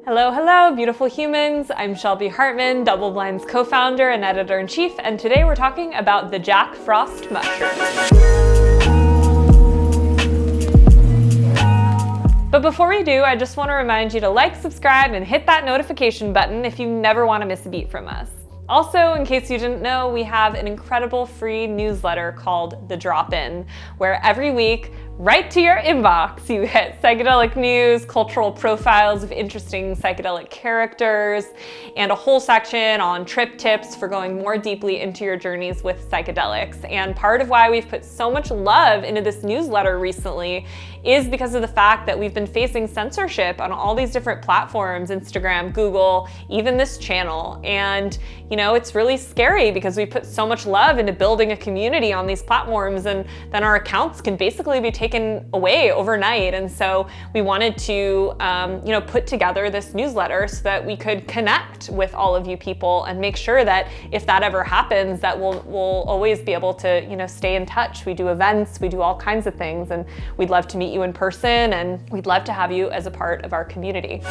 Hello, hello, beautiful humans. I'm Shelby Hartman, DoubleBlind's co-founder and editor-in-chief, and today we're talking about the Jack Frost mushroom. But before we do, I just want to remind you to like, subscribe, and hit that notification button if you never want to miss a beat from us. Also, in case you didn't know, we have an incredible free newsletter called The Drop-In, where every week, right to your inbox, you get psychedelic news, cultural profiles of interesting psychedelic characters, and a whole section on trip tips for going more deeply into your journeys with psychedelics. And part of why we've put so much love into this newsletter recently is because of the fact that we've been facing censorship on all these different platforms, Instagram, Google, even this channel. And it's really scary because we put so much love into building a community on these platforms, and then our accounts can basically be taken away overnight. And so we wanted to, put together this newsletter so that we could connect with all of you people and make sure that if that ever happens, that we'll always be able to, stay in touch. We do events, we do all kinds of things, and we'd love to meet you in person, and we'd love to have you as a part of our community.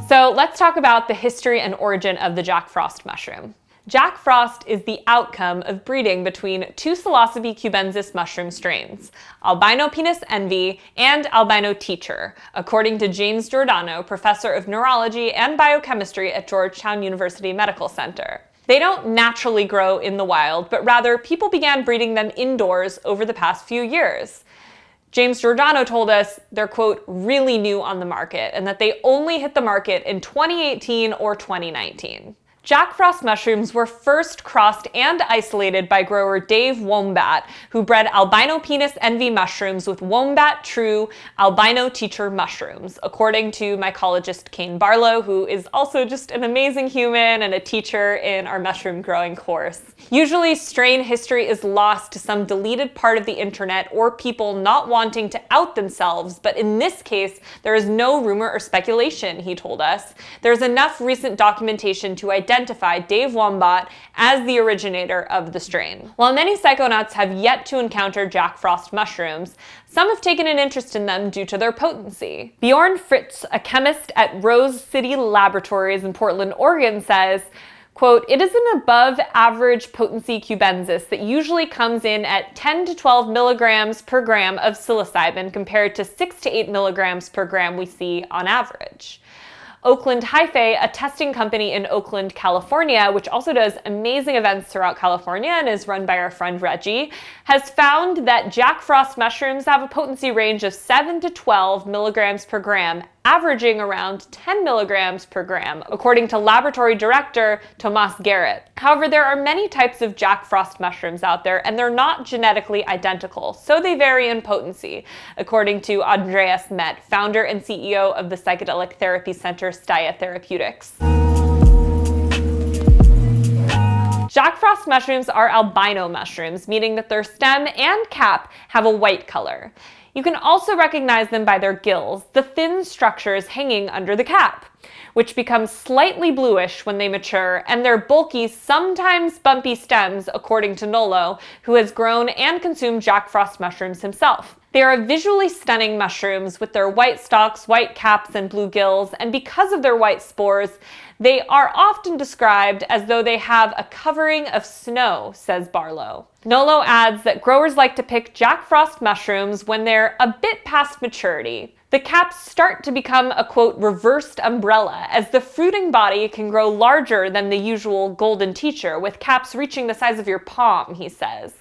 So let's talk about the history and origin of the Jack Frost mushroom. Jack Frost is the outcome of breeding between two Psilocybe cubensis mushroom strains, albino penis envy and albino teacher, according to James Giordano, professor of neurology and biochemistry at Georgetown University Medical Center. They don't naturally grow in the wild, but rather people began breeding them indoors over the past few years. James Giordano told us they're, quote, really new on the market, and that they only hit the market in 2018 or 2019. Jack Frost mushrooms were first crossed and isolated by grower Dave Wombat, who bred albino penis envy mushrooms with Wombat True albino teacher mushrooms, according to mycologist Kane Barlow, who is also just an amazing human and a teacher in our mushroom growing course. Usually, strain history is lost to some deleted part of the internet or people not wanting to out themselves, but in this case, there is no rumor or speculation, he told us. There's enough recent documentation to identify Dave Wombat as the originator of the strain. While many psychonauts have yet to encounter Jack Frost mushrooms, some have taken an interest in them due to their potency. Bjorn Fritz, a chemist at Rose City Laboratories in Portland, Oregon, says, quote, "It is an above average potency cubensis that usually comes in at 10 to 12 milligrams per gram of psilocybin compared to 6 to 8 milligrams per gram we see on average." Oakland Hyphae, a testing company in Oakland, California, which also does amazing events throughout California and is run by our friend Reggie, has found that Jack Frost mushrooms have a potency range of 7 to 12 milligrams per gram, averaging around 10 milligrams per gram, according to laboratory director Tomas Garrett. However, there are many types of Jack Frost mushrooms out there, and they're not genetically identical, so they vary in potency, according to Andreas Met, founder and CEO of the psychedelic therapy center Staya Therapeutics. Jack Frost mushrooms are albino mushrooms, meaning that their stem and cap have a white color. You can also recognize them by their gills, the thin structures hanging under the cap, which become slightly bluish when they mature, and their bulky, sometimes bumpy stems, according to Nolo, who has grown and consumed Jack Frost mushrooms himself. They are visually stunning mushrooms with their white stalks, white caps, and blue gills, and because of their white spores, they are often described as though they have a covering of snow, says Barlow. Nolo adds that growers like to pick Jack Frost mushrooms when they're a bit past maturity. The caps start to become a, quote, reversed umbrella, as the fruiting body can grow larger than the usual golden teacher, with caps reaching the size of your palm, he says.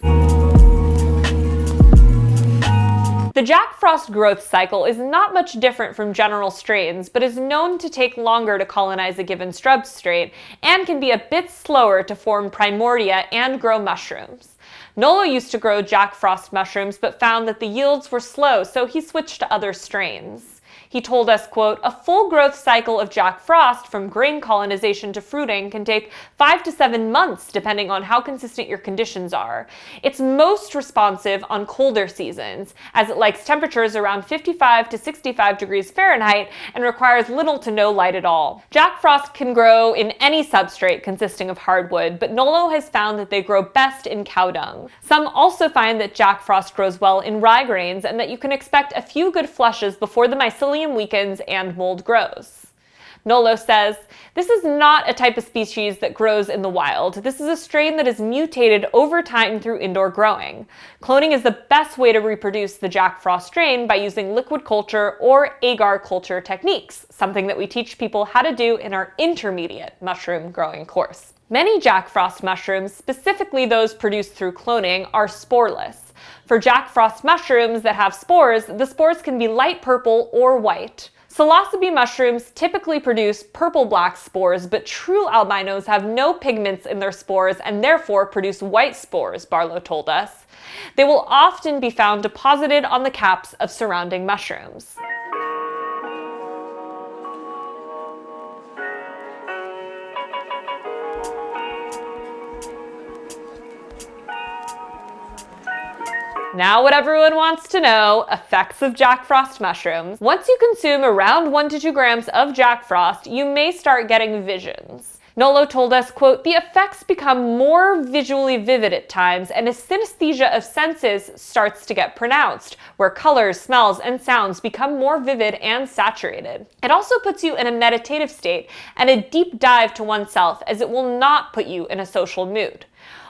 The Jack Frost growth cycle is not much different from general strains, but is known to take longer to colonize a given substrate and can be a bit slower to form primordia and grow mushrooms. Nolo used to grow Jack Frost mushrooms but found that the yields were slow, so he switched to other strains. He told us, quote, "A full growth cycle of Jack Frost from grain colonization to fruiting can take 5 to 7 months depending on how consistent your conditions are. It's most responsive on colder seasons, as it likes temperatures around 55 to 65 degrees Fahrenheit and requires little to no light at all. Jack Frost can grow in any substrate consisting of hardwood, but Nolo has found that they grow best in cow dung. Some also find that Jack Frost grows well in rye grains and that you can expect a few good flushes before the mycelium weakens and mold grows." Nolo says, "This is not a type of species that grows in the wild. This is a strain that is mutated over time through indoor growing. Cloning is the best way to reproduce the Jack Frost strain by using liquid culture or agar culture techniques, something that we teach people how to do in our intermediate mushroom growing course." Many Jack Frost mushrooms, specifically those produced through cloning, are sporeless. For Jack Frost mushrooms that have spores, the spores can be light purple or white. Psilocybe mushrooms typically produce purple-black spores, but true albinos have no pigments in their spores and therefore produce white spores, Barlow told us. They will often be found deposited on the caps of surrounding mushrooms. Now what everyone wants to know, effects of Jack Frost mushrooms. Once you consume around 1 to 2 grams of Jack Frost, you may start getting visions. Nolo told us, quote, "The effects become more visually vivid at times, and a synesthesia of senses starts to get pronounced, where colors, smells, and sounds become more vivid and saturated. It also puts you in a meditative state and a deep dive to oneself, as it will not put you in a social mood."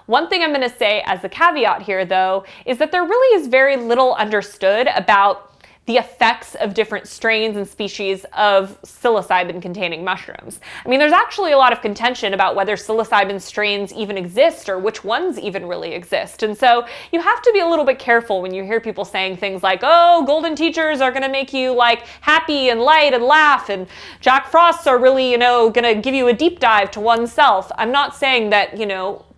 One thing I'm going to say as a caveat here, though, is that there really is very little understood about the effects of different strains and species of psilocybin-containing mushrooms. I mean, there's actually a lot of contention about whether psilocybin strains even exist or which ones even really exist. And so you have to be a little bit careful when you hear people saying things like, oh, golden teachers are gonna make you like happy and light and laugh, and Jack Frosts are really, gonna give you a deep dive to oneself. I'm not saying that,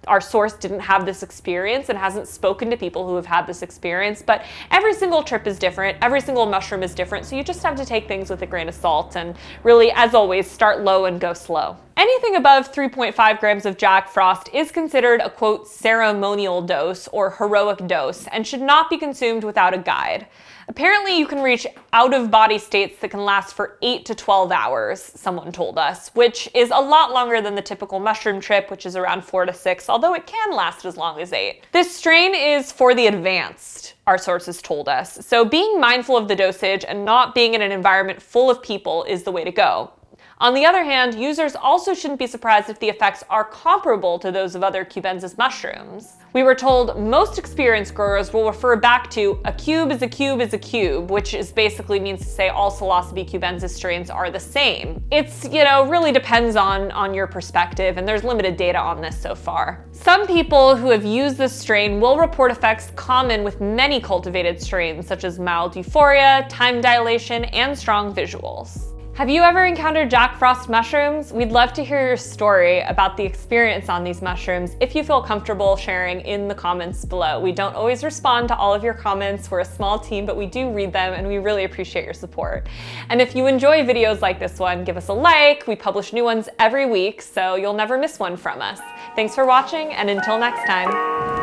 our source didn't have this experience and hasn't spoken to people who have had this experience, but every single trip is different, every single mushroom is different, so you just have to take things with a grain of salt and really, as always, start low and go slow. Anything above 3.5 grams of Jack Frost is considered a, quote, ceremonial dose or heroic dose and should not be consumed without a guide. Apparently you can reach out-of-body states that can last for 8 to 12 hours, someone told us, which is a lot longer than the typical mushroom trip, which is around 4 to 6, although it can last as long as 8. This strain is for the advanced, our sources told us, so being mindful of the dosage and not being in an environment full of people is the way to go. On the other hand, users also shouldn't be surprised if the effects are comparable to those of other cubensis mushrooms. We were told most experienced growers will refer back to a cube is a cube is a cube, which is basically means to say all Psilocybe cubensis strains are the same. It's, really depends on your perspective, and there's limited data on this so far. Some people who have used this strain will report effects common with many cultivated strains, such as mild euphoria, time dilation, and strong visuals. Have you ever encountered Jack Frost mushrooms? We'd love to hear your story about the experience on these mushrooms if you feel comfortable sharing in the comments below. We don't always respond to all of your comments. We're a small team, but we do read them and we really appreciate your support. And if you enjoy videos like this one, give us a like. We publish new ones every week, so you'll never miss one from us. Thanks for watching, and until next time.